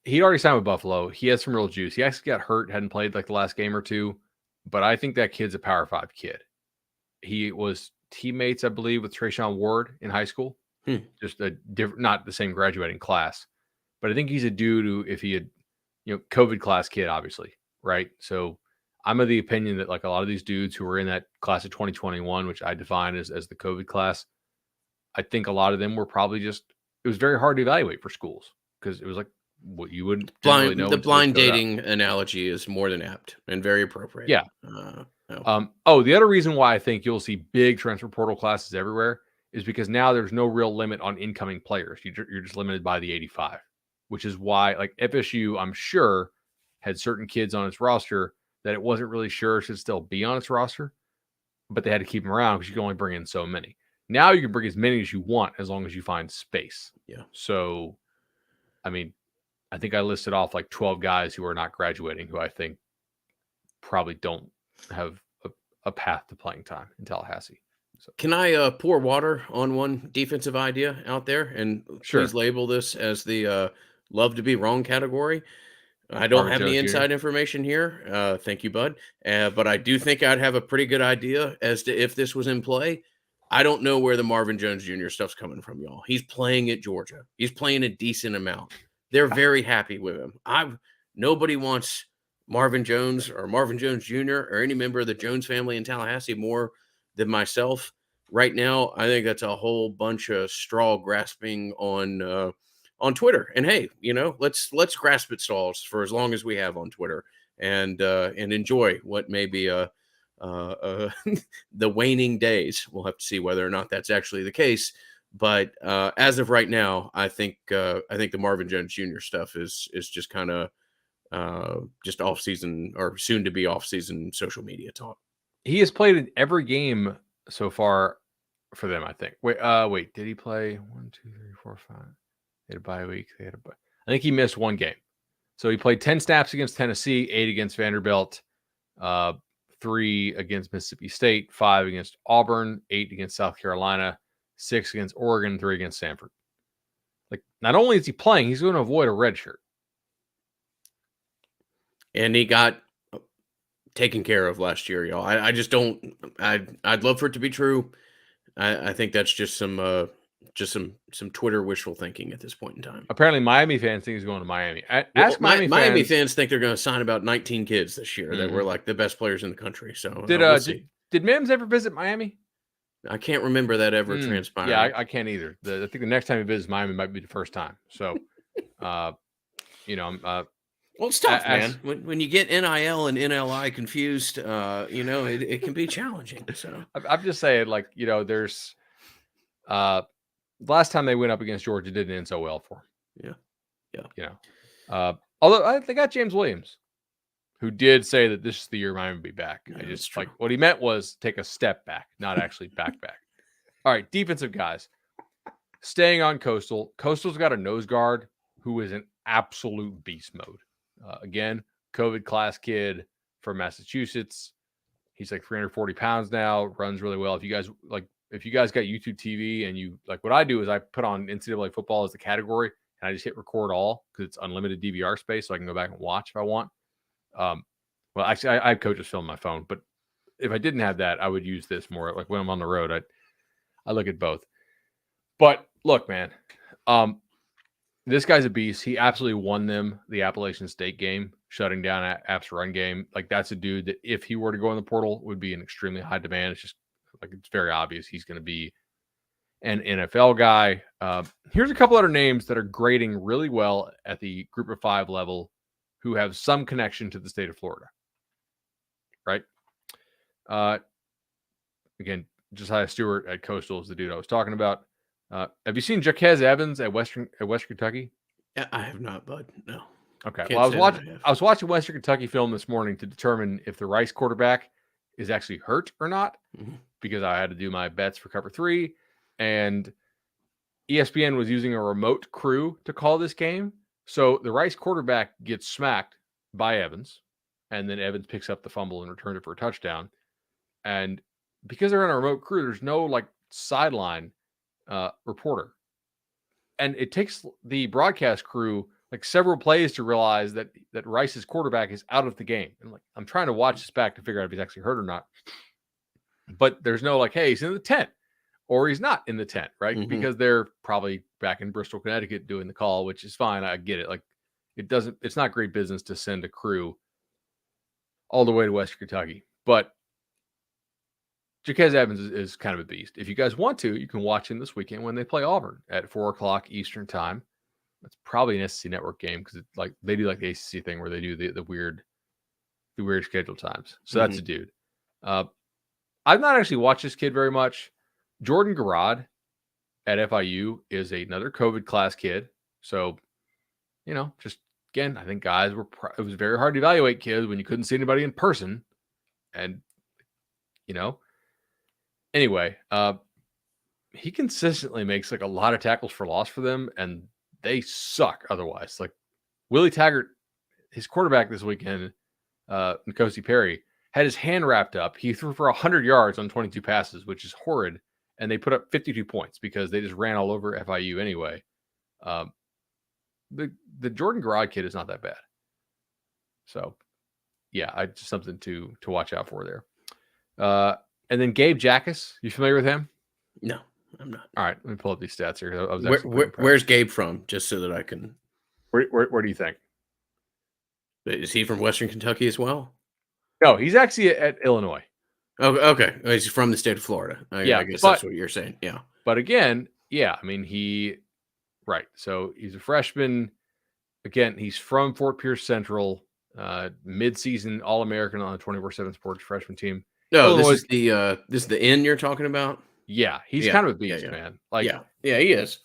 he'd already signed with Buffalo. He has some real juice. He actually got hurt, hadn't played like the last game or two. But I think that kid's a Power 5 kid. He was teammates, I believe, with Trayshawn Ward in high school. Just a different, not the same graduating class. But I think he's a dude who, if he had, COVID class kid, obviously, right? So I'm of the opinion that like a lot of these dudes who were in that class of 2021, which I define as the COVID class, I think a lot of them were probably just, it was very hard to evaluate for schools because it was like what you wouldn't really know. The blind dating analogy is more than apt and very appropriate. Yeah. The other reason why I think you'll see big transfer portal classes everywhere is because now there's no real limit on incoming players. You're just limited by the 85, which is why like FSU, I'm sure, had certain kids on its roster that it wasn't really sure should still be on its roster, but they had to keep them around because you can only bring in so many. Now you can bring as many as you want as long as you find space. Yeah. So, I mean, I think I listed off like 12 guys who are not graduating who I think probably don't have a path to playing time in Tallahassee. So. Can I pour water on one defensive idea out there? And please label this as the love to be wrong category. I don't have any inside information here. Thank you, bud. But I do think I'd have a pretty good idea as to if this was in play. I don't know where the Marvin Jones Jr. stuff's coming from, y'all. He's playing at Georgia. He's playing a decent amount. They're very happy with him. Nobody wants Marvin Jones or Marvin Jones Jr. or any member of the Jones family in Tallahassee more than myself. Right now, I think that's a whole bunch of straw grasping on Twitter. And hey, let's grasp at straws for as long as we have on Twitter and enjoy what may be the waning days. We'll have to see whether or not that's actually the case. But as of right now, I think the Marvin Jones Jr. stuff is just kind of just off season or soon to be off season social media talk. He has played in every game so far for them, I think. Wait, did he play 1, 2, 3, 4, 5? They had a bye week. I think he missed one game. So he played 10 snaps against Tennessee, 8 against Vanderbilt, 3 against Mississippi State, 5 against Auburn, 8 against South Carolina, 6 against Oregon, 3 against Stanford. Like, not only is he playing, he's going to avoid a red shirt. And he got taken care of last year, y'all. I just don't. I'd love for it to be true. I think that's just some Twitter wishful thinking at this point in time. Apparently, Miami fans think he's going to Miami. Miami fans think they're going to sign about 19 kids this year that were like the best players in the country. So did Mims ever visit Miami? I can't remember that ever transpiring. Yeah, I can't either. I think the next time he visits Miami might be the first time. So, well, it's tough, man. When you get NIL and NLI confused, it can be challenging. So I'm just saying, like, there's last time they went up against Georgia didn't end so well for them. Yeah. Although they got James Williams, who did say that this is the year Miami will be back. Yeah, I just like what he meant was take a step back, not actually back. All right, defensive guys. Staying on Coastal. Coastal's got a nose guard who is in absolute beast mode. Again, COVID class kid from Massachusetts. He's like 340 pounds now, runs really well. If you guys got YouTube TV and you like, what I do is I put on NCAA football as the category and I just hit record all because it's unlimited DVR space, so I can go back and watch if I want. Well, actually, I have coaches film my phone, but if I didn't have that, I would use this more. Like when I'm on the road, I look at both. But look, man, this guy's a beast. He absolutely won them the Appalachian State game, shutting down App's run game. Like, that's a dude that if he were to go in the portal would be an extremely high demand. It's just like, it's very obvious he's going to be an NFL guy. Here's a couple other names that are grading really well at the group of 5 level who have some connection to the state of Florida. Right? Again, Josiah Stewart at Coastal is the dude I was talking about. Have you seen Jaquez Evans at Western Kentucky? Yeah, I have not, bud. No. Okay. Well, I was watching Western Kentucky film this morning to determine if the Rice quarterback is actually hurt or not, because I had to do my bets for cover 3, and ESPN was using a remote crew to call this game. So the Rice quarterback gets smacked by Evans, and then Evans picks up the fumble and returns it for a touchdown. And because they're on a remote crew, there's no like sideline reporter. And it takes the broadcast crew like several plays to realize that Rice's quarterback is out of the game. And like, I'm trying to watch this back to figure out if he's actually hurt or not. But there's no like, hey, he's in the tent or he's not in the tent, right? Because they're probably back in Bristol, Connecticut doing the call, which is fine. I get it. Like it's not great business to send a crew all the way to Western Kentucky. But Jaquez Evans is kind of a beast. If you guys want to, you can watch him this weekend when they play Auburn at 4:00 Eastern time. That's probably an SEC Network game because like they do like the ACC thing where they do the weird schedule times. So that's a dude. I've not actually watched this kid very much. Jordan Garrod at FIU is another COVID class kid. So, just again, I think guys it was very hard to evaluate kids when you couldn't see anybody in person. And, anyway, he consistently makes like a lot of tackles for loss for them, and they suck otherwise. Like Willie Taggart, his quarterback this weekend, Nkosi Perry, had his hand wrapped up. He threw for 100 yards on 22 passes, which is horrid. And they put up 52 points because they just ran all over FIU anyway. The Jordan Garrod kid is not that bad. So, yeah, just something to watch out for there. And then Gabe Jackas, you familiar with him? No, I'm not. All right, let me pull up these stats here. Where's Gabe from? Just so that I can. Where do you think? Is he from Western Kentucky as well? No, he's actually at Illinois. Oh, okay. He's from the state of Florida. I guess that's what you're saying. Yeah. But again, yeah, I mean, right. So he's a freshman. Again, he's from Fort Pierce Central, mid-season All-American on the 24/7 Sports freshman team. No, this is the N you're talking about? Yeah, he's kind of a beast, man. Like, yeah, he is.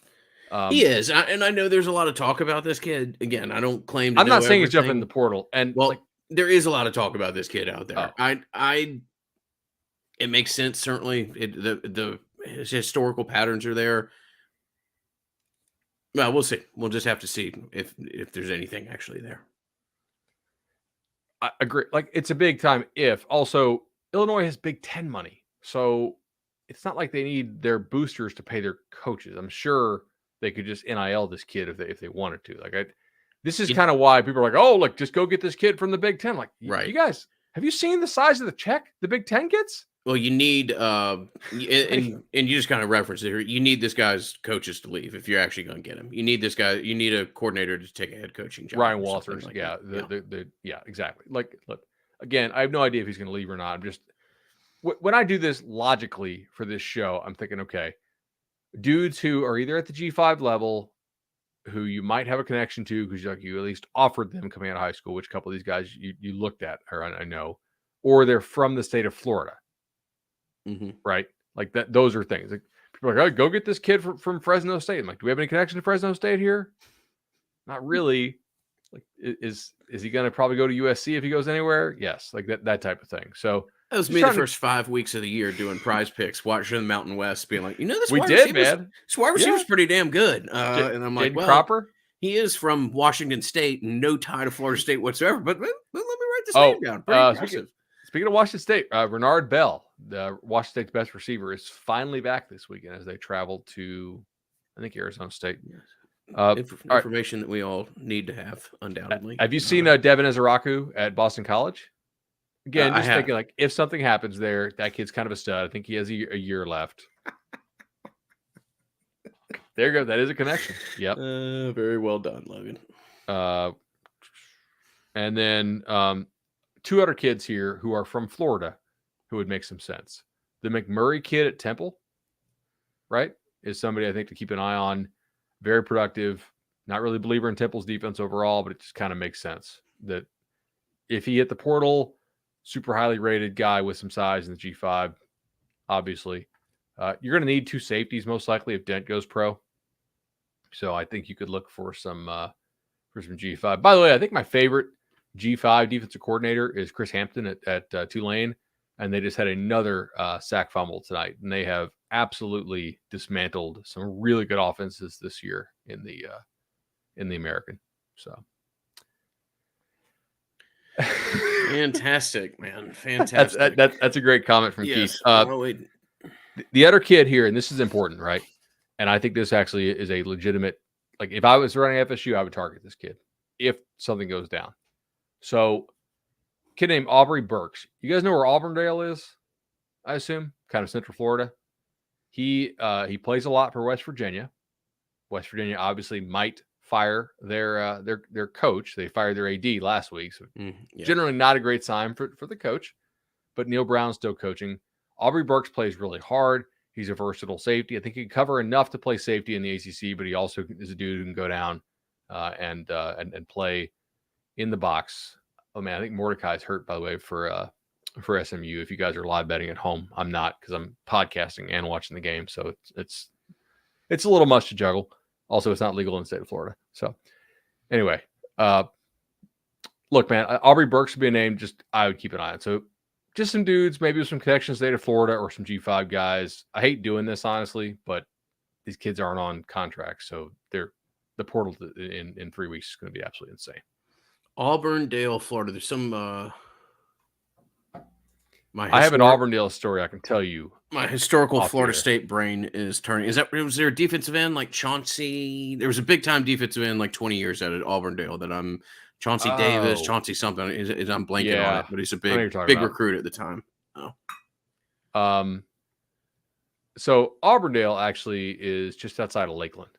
He is. And I know there's a lot of talk about this kid. Again, I don't claim to I'm not know saying he's jumping everything. in the portal. And there is a lot of talk about this kid out there. Oh. It makes sense, certainly. His historical patterns are there. Well, we'll see. We'll just have to see if there's anything actually there. I agree. Like, it's a big time if. Also, Illinois has Big Ten money. So it's not like they need their boosters to pay their coaches. I'm sure they could just NIL this kid if they wanted to. Like, this is kind of why people are like, oh, look, just go get this kid from the Big Ten. Like, you guys, have you seen the size of the check the Big Ten gets? Well, you need, and you just kind of referenced it here. You need this guy's coaches to leave if you're actually going to get him. You need this guy. You need a coordinator to take a head coaching job. Ryan Walters, like yeah, exactly. Like, look, again, I have no idea if he's going to leave or not. I'm just when I do this logically for this show, I'm thinking, okay, dudes who are either at the G5 level, who you might have a connection to because you at least offered them coming out of high school, which a couple of these guys you looked at, or I know, or they're from the state of Florida. Right? Like that, those are things. Like people are like, oh, go get this kid from Fresno State. I'm like, do we have any connection to Fresno State here? Not really. Like, is he going to probably go to USC if he goes anywhere? Yes, like that type of thing. So that was me the first 5 weeks of the year doing prize picks, watching the Mountain West, being like, this we did, man. This wide receiver's pretty damn good. And I'm like, well, Cropper? He is from Washington State, no tie to Florida State whatsoever. But let me write this name down. Pretty impressive. Speaking of Washington State, Renard Bell, the Washington State's best receiver, is finally back this weekend as they travel to, I think, Arizona State. Information that we all need to have, undoubtedly. Have you seen Devin Ezeraku at Boston College? Again, just thinking, like, if something happens there, that kid's kind of a stud. I think he has a year left. There you go. That is a connection. Yep. Very well done, Logan. And then two other kids here who are from Florida who would make some sense. The McMurray kid at Temple, right, is somebody I think to keep an eye on. very productive. Not really a believer in Temple's defense overall, but it just kind of makes sense that if he hit the portal, super highly rated guy with some size in the G5, obviously. You're going to need 2 safeties most likely if Dent goes pro. So I think you could look for some G5. By the way, I think my favorite G5 defensive coordinator is Chris Hampton at Tulane, and they just had another sack fumble tonight, and they have absolutely dismantled some really good offenses this year in the American. So fantastic, man, fantastic. That's a great comment from Yes. Keith. The other kid here, and this is important, right? And I think this actually is a legitimate. Like, if I was running FSU, I would target this kid if something goes down. So, kid named Aubrey Burks. You guys know where Auburndale is? I assume, kind of Central Florida. He plays a lot for West Virginia. West Virginia obviously might fire their coach. They fired their AD last week, so generally not a great sign for the coach. But Neil Brown's still coaching. Aubrey Burks plays really hard. He's a versatile safety. I think he can cover enough to play safety in the ACC, but he also is a dude who can go down and play in the box. Oh man, I think Mordecai's hurt, by the way, for SMU. If you guys are live betting at home, I'm not, because I'm podcasting and watching the game, so it's a little much to juggle. Also, it's not legal in the state of Florida. So anyway, look, man, Aubrey Burks would be a name I would keep an eye on. So just some dudes, maybe with some connections to the state of Florida or some G5 guys. I hate doing this, honestly, but these kids aren't on contract, so the portal in 3 weeks is going to be absolutely insane. Auburndale, Florida. There's some. I have an Auburndale story I can tell you. My historical Florida State brain is turning. Was there a defensive end like Chauncey? There was a big time defensive end like 20 years at Auburndale that I'm. Chauncey Davis, Chauncey something. I'm blanking on it, but he's a big recruit at the time. So Auburndale actually is just outside of Lakeland.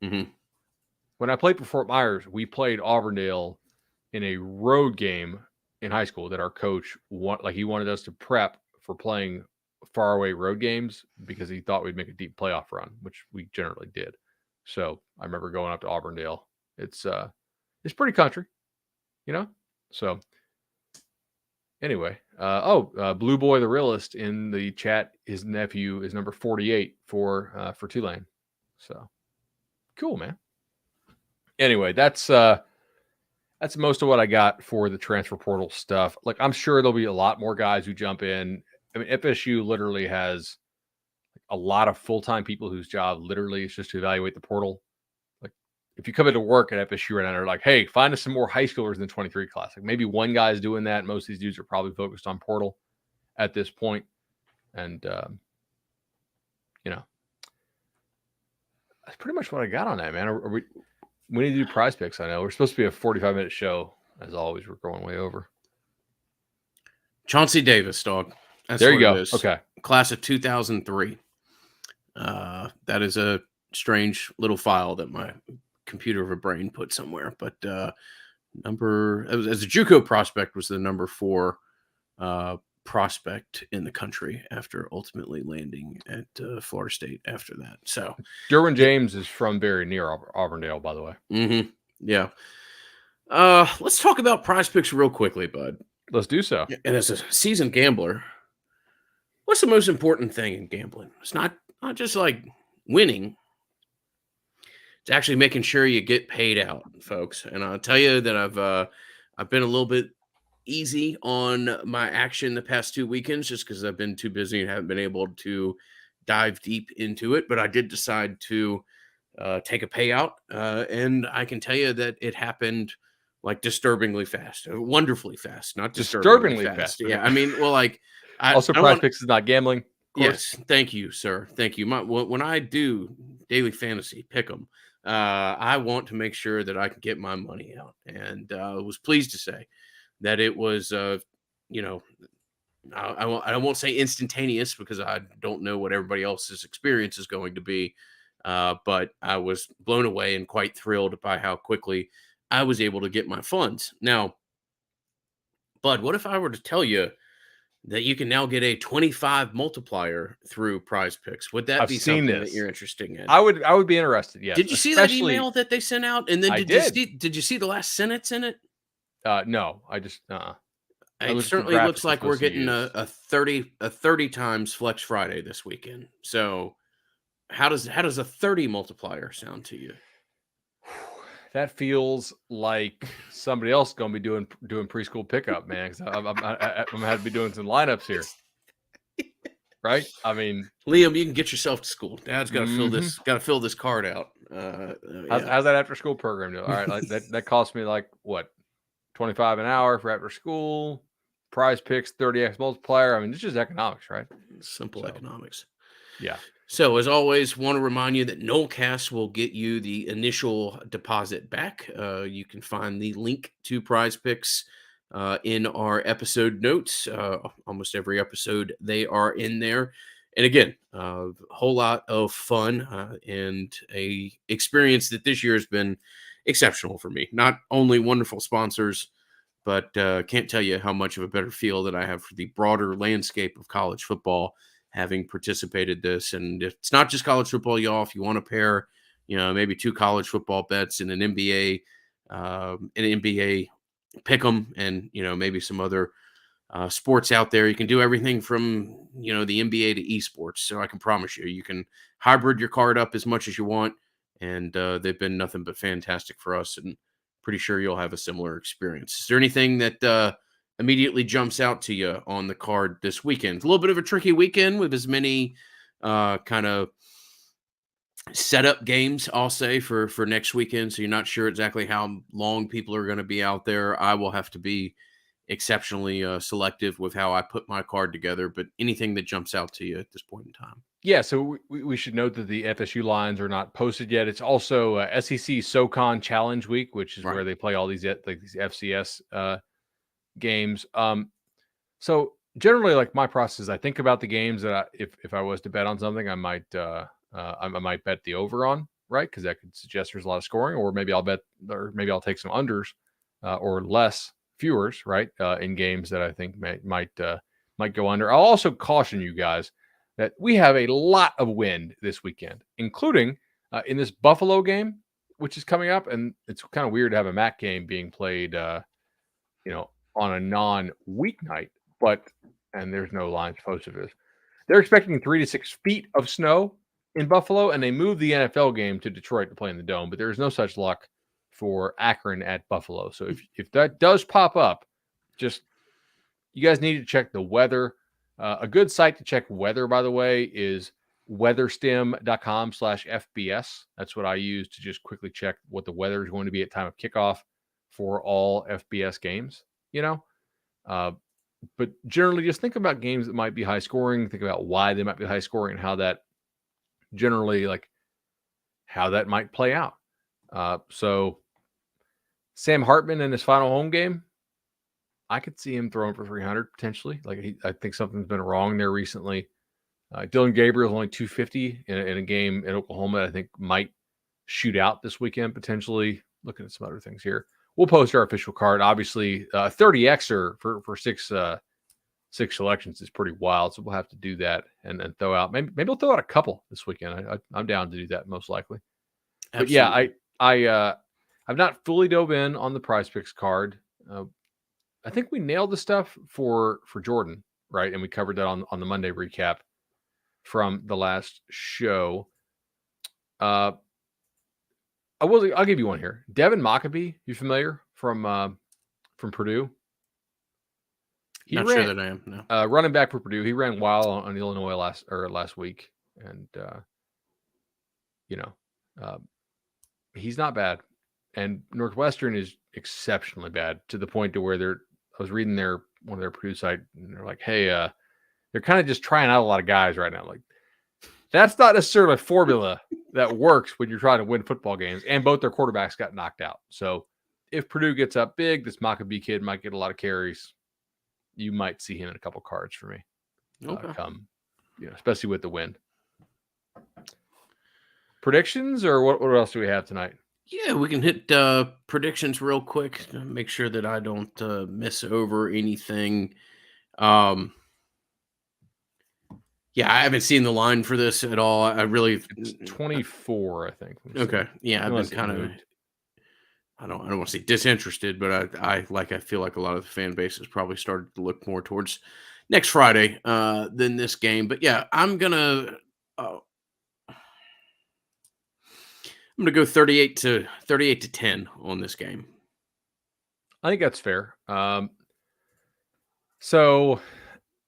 Mm-hmm. When I played for Fort Myers, we played Auburndale in a road game in high school that our coach he wanted us to prep for playing faraway road games because he thought we'd make a deep playoff run, which we generally did. So I remember going up to Auburndale. It's pretty country, you know? So anyway, Blue Boy the Realist in the chat, his nephew is number 48 for Tulane. So cool, man. Anyway, that's most of what I got for the transfer portal stuff. Like, I'm sure there'll be a lot more guys who jump in. I mean, FSU literally has a lot of full-time people whose job literally is just to evaluate the portal. If you come into work at FSU right now, they're like, hey, find us some more high schoolers in the 23 class. Like, maybe one guy's doing that. Most of these dudes are probably focused on portal at this point. And, that's pretty much what I got on that, man. We need to do prize picks. I know we're supposed to be a 45-minute show. As always, we're going way over. Chauncey Davis, dog. That's there you go. Okay. Class of 2003. That is a strange little file that my computer of a brain put somewhere, but as a JUCO prospect was the number 4 prospect in the country after ultimately landing at Florida State after that. So Derwin James is from very near Auburndale, by the way. Mm-hmm. Yeah. Let's talk about prize picks real quickly, bud. Let's do so. And as a seasoned gambler, what's the most important thing in gambling? It's not just like winning. It's actually making sure you get paid out, folks. And I'll tell you that I've been a little bit easy on my action the past 2 weekends just because I've been too busy and haven't been able to dive deep into it. But I did decide to take a payout, and I can tell you that it happened like disturbingly fast, wonderfully fast, not disturbingly fast. Yeah, I mean, well, like prize picks is not gambling. Yes, thank you, sir. Thank you. When I do daily fantasy pick 'em, I want to make sure that I can get my money out, and I was pleased to say that it was, I won't say instantaneous because I don't know what everybody else's experience is going to be, but I was blown away and quite thrilled by how quickly I was able to get my funds. Now, Bud, what if I were to tell you that you can now get a 25 multiplier through Prize Picks. Would that be something that you're interested in? I would be interested. Yes. Did you see that email that they sent out? And then did you see the last sentence in it? No, I just it certainly looks like we're getting a 30 times Flex Friday this weekend. So how does a 30 multiplier sound to you? That feels like somebody else going to be doing preschool pickup, man. Because I'm going to have to be doing some lineups here, right? I mean, Liam, you can get yourself to school. Dad's got to fill this card out. How's that after school program do? All right, like that cost me like what, $25 an hour for after school. Prize Picks 30x multiplier. I mean, it's just economics, right? Simple economics. Yeah. So, as always, want to remind you that Nolecast will get you the initial deposit back. You can find the link to Prize Picks in our episode notes. Almost every episode, they are in there. And again, a whole lot of fun and a experience that this year has been exceptional for me. Not only wonderful sponsors, but can't tell you how much of a better feel that I have for the broader landscape of college football, having participated this. And it's not just college football, y'all. If you want to pair, maybe 2 college football bets and an NBA pick 'em, and maybe some other sports out there, you can do everything from the NBA to esports. So I can promise you can hybrid your card up as much as you want, and they've been nothing but fantastic for us, and pretty sure you'll have a similar experience. Is there anything that immediately jumps out to you on the card this weekend? It's a little bit of a tricky weekend with as many kind of setup games, I'll say, for next weekend. So you're not sure exactly how long people are going to be out there. I will have to be exceptionally selective with how I put my card together, but anything that jumps out to you at this point in time? Yeah, so we should note that the FSU lines are not posted yet. It's also SEC SoCon Challenge Week, which is where they play all these FCS games. So generally, like, my process, I think about the games that if I was to bet on something, I might bet the over on, right? Because that could suggest there's a lot of scoring, or maybe I'll take some unders or less viewers, right? In games that I think might go under. I'll also caution you guys that we have a lot of wind this weekend, including in this Buffalo game, which is coming up. And it's kind of weird to have a MAC game being played, on a non-weeknight, and there's no lines posted for this. They're expecting 3 to 6 feet of snow in Buffalo, and they moved the NFL game to Detroit to play in the Dome, but there's no such luck for Akron at Buffalo. So if that does pop up, just, you guys need to check the weather. A good site to check weather, by the way, is weatherstim.com/FBS. That's what I use to just quickly check what the weather is going to be at time of kickoff for all FBS games, but generally just think about games that might be high scoring, think about why they might be high scoring, and how that generally, how that might play out. So Sam Hartman in his final home game, I could see him throwing for 300 potentially. I think something's been wrong there recently. Dylan Gabriel's only 250 in a game in Oklahoma that I think might shoot out this weekend potentially. Looking at some other things here. We'll post our official card. Obviously, 30xer for six selections is pretty wild, so we'll have to do that and then throw out. Maybe we'll throw out a couple this weekend. I'm down to do that most likely. Absolutely. But yeah, I've not fully dove in on the Prize Picks card. I think we nailed the stuff for Jordan, right? And we covered that on the Monday recap from the last show. I'll give you one here. Devin Mockabee, you familiar from Purdue? Not sure that I am. No. Running back for Purdue. He ran wild on Illinois last week, and he's not bad. And Northwestern is exceptionally bad, to the point to where I was reading one of their Purdue site, and they're like, hey, they're kind of just trying out a lot of guys right now. Like, that's not necessarily a formula that works when you're trying to win football games. And both their quarterbacks got knocked out. So if Purdue gets up big, this Mockabee kid might get a lot of carries. You might see him in a couple cards for me. Come, especially with the win. Predictions, or what else do we have tonight? Yeah, we can hit predictions real quick. Make sure that I don't miss over anything. Yeah, I haven't seen the line for this at all. It's 24, I think. Okay. Yeah, I've been kind of, I don't want to say disinterested, but I feel like a lot of the fan base has probably started to look more towards next Friday than this game. But yeah, I'm gonna go 38 to 10 on this game. I think that's fair. So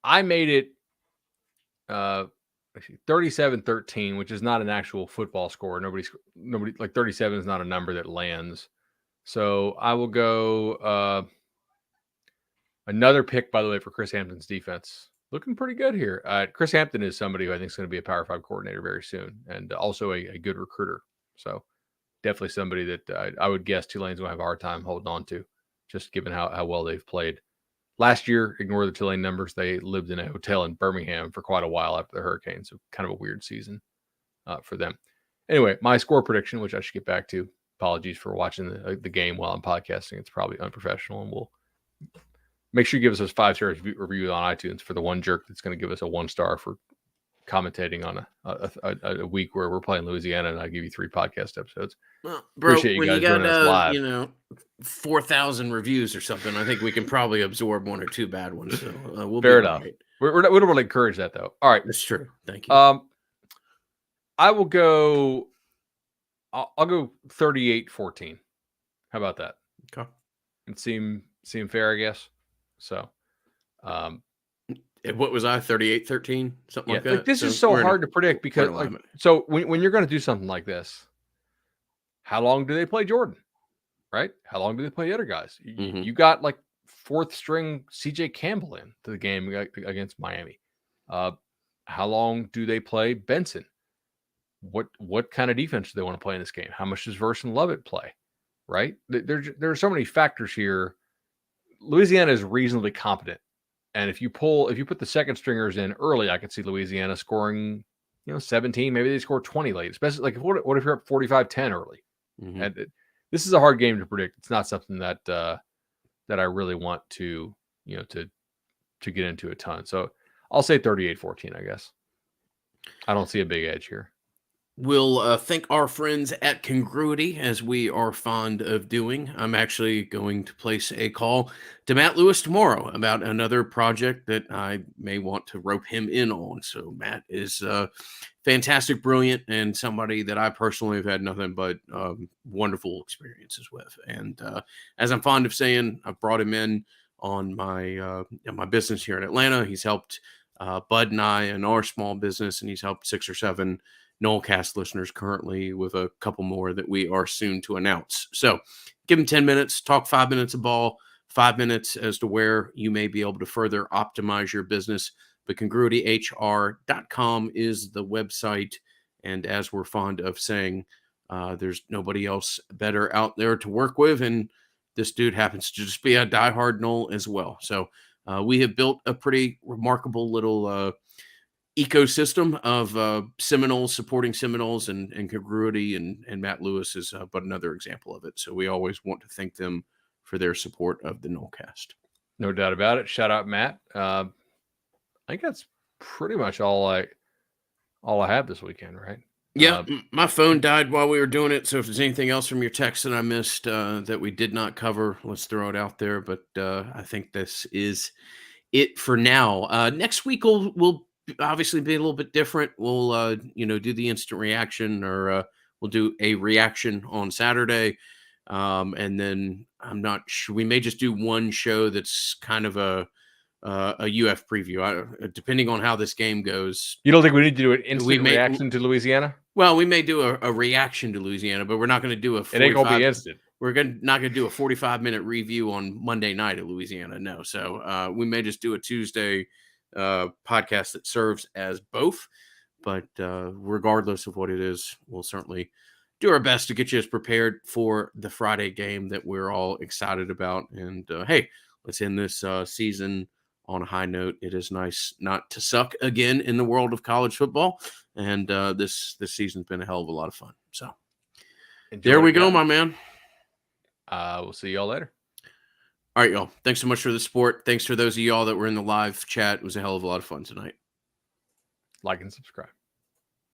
I made it 37-13, which is not an actual football score. Nobody like 37 is not a number that lands. So I will go another pick, by the way, for Chris Hampton's defense. Looking pretty good here. Chris Hampton is somebody who I think is going to be a Power 5 coordinator very soon, and also a good recruiter. So definitely somebody that I would guess Tulane's going to have a hard time holding on to, just given how well they've played. Last year, ignore the Tulane numbers. They lived in a hotel in Birmingham for quite a while after the hurricane, so kind of a weird season for them. Anyway, my score prediction, which I should get back to. Apologies for watching the game while I'm podcasting. It's probably unprofessional, and we'll make sure you give us those 5-star review on iTunes for the one jerk that's going to give us a 1-star for commentating on a week where we're playing Louisiana, and I give you 3 podcast episodes. Well, bro, appreciate you guys joining us live. 4,000 reviews or something. I think we can probably absorb 1 or 2 bad ones. So we'll fair be enough. Right. We don't really encourage that though. All right, that's true. Thank you. I will go. I'll go 38-14. How about that? Okay. It seem fair, I guess. So, what was I 38-13? Something like that. Like this is so hard to predict because so when you're going to do something like this, how long do they play Jordan? Right? How long do they play the other guys? You got like 4th string CJ Campbell in to the game against Miami. How long do they play Benson? What kind of defense do they want to play in this game? How much does Verse and Lovett play? Right? There are so many factors here. Louisiana is reasonably competent, and if you put the second stringers in early, I could see Louisiana scoring 17. Maybe they score 20 late. Especially like what if you're up 45-10 early? And this is a hard game to predict. It's not something that I really want to get into a ton. So I'll say 38-14, I guess. I don't see a big edge here. We'll thank our friends at Congruity, as we are fond of doing. I'm actually going to place a call to Matt Lewis tomorrow about another project that I may want to rope him in on. So Matt is fantastic, brilliant, and somebody that I personally have had nothing but wonderful experiences with. And as I'm fond of saying, I've brought him in on my business here in Atlanta. He's helped Bud and I in our small business, and he's helped 6 or 7 Nolecast listeners currently, with a couple more that we are soon to announce. So give him 10 minutes, talk 5 minutes of ball, 5 minutes as to where you may be able to further optimize your business. But congruityhr.com is the website. And as we're fond of saying, there's nobody else better out there to work with. And this dude happens to just be a diehard Nole as well. So we have built a pretty remarkable little ecosystem of Seminoles supporting Seminoles, and Congruity and Matt Lewis is but another example of it. So we always want to thank them for their support of the Nolecast. No doubt about it. Shout out, Matt. I think that's pretty much all I have this weekend, right? Yeah, my phone died while we were doing it. So if there's anything else from your text that I missed that we did not cover, let's throw it out there. But I think this is it for now. Next week we'll obviously be a little bit different. We'll do the instant reaction, or we'll do a reaction on Saturday, and then I'm not sure, we may just do one show that's kind of a UF preview, depending on how this game goes. You don't think we need to do an instant reaction to Louisiana? Well, we may do a reaction to Louisiana, but we're not going to do a 45, it ain't gonna be instant. We're not going to do a 45-minute review on Monday night at Louisiana. No. So we may just do a Tuesday podcast that serves as both, but regardless of what it is, we'll certainly do our best to get you as prepared for the Friday game that we're all excited about. And hey, let's end this season on a high note. It is nice not to suck again in the world of college football, and this season's been a hell of a lot of fun. So there we go, my man. We'll see y'all later. All right, y'all. Thanks so much for the support. Thanks for those of y'all that were in the live chat. It was a hell of a lot of fun tonight. like and subscribe.